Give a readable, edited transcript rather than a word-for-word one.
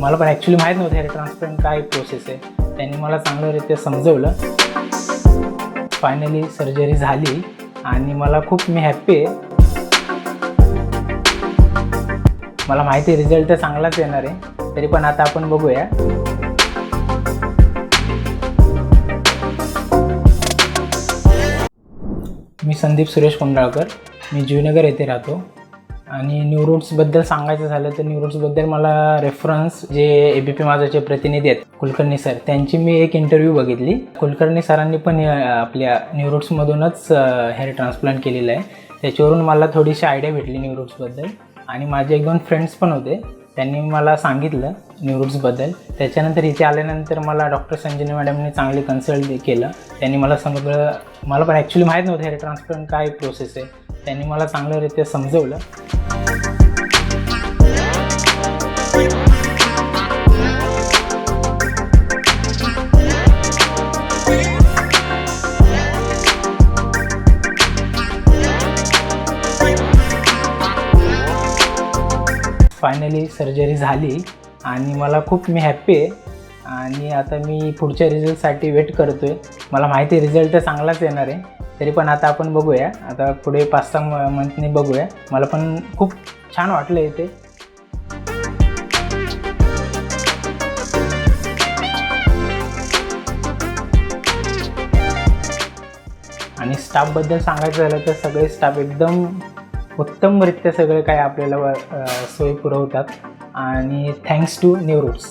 मला पण ॲक्च्युली माहीत नव्हतं हेअर ट्रान्सप्लांट काय प्रोसेस आहे. त्यांनी मला चांगल्यारीत्या समजवलं. फायनली सर्जरी झाली आणि मला मी हॅप्पी आहे. मला माहिती आहे रिझल्ट तर चांगलाच येणार आहे, तरी पण आता आपण बघूया. मी संदीप सुरेश कोंडाळकर, मी जुईनगर येथे राहतो. आणि न्यूरोट्सबद्दल सांगायचं झालं तर न्यूरोट्सबद्दल मला रेफरन्स जे ABP माझाचे प्रतिनिधी आहेत कुलकर्णी सर, त्यांची मी एक इंटरव्ह्यू बघितली. कुलकर्णी सरांनी पण आपल्या न्यूरोट्समधूनच हेअर ट्रान्सप्लांट केलेलं आहे. त्याच्यावरून मला थोडीशी आयडिया भेटली न्यूरोट्सबद्दल. आणि माझे 1-2 फ्रेंड्स पण होते, त्यांनी मला सांगितलं न्यूरोट्सबद्दल. त्याच्यानंतर इथे आल्यानंतर मला डॉक्टर संजना मॅडमने चांगले कन्सल्ट केलं. त्यांनी मला समजलं, मला पण ॲक्च्युली माहीत नव्हतं हेअर ट्रान्सप्लांट काय प्रोसेस आहे. त्यांनी मला चांगल्यारीत्या समजवलं. फायनली सर्जरी झाली आणि मला मी हॅप्पी आहे. आणि आता मी पुढच्या रिझल्टसाठी वेट करतो आहे. मला माहिती आहे रिझल्ट तर चांगलाच येणार आहे, तरी पण आता आपण बघूया. आता पुढे 5-6 मंथनी बघूया. मला पण खूप छान वाटलं इथे. आणि स्टाफबद्दल सांगायचं झालं तर सगळे स्टाफ एकदम उत्तमरित्या सगळं काय आपल्याला सोयी पुरवतात. आणि थँक्स टू न्यूरोट्स.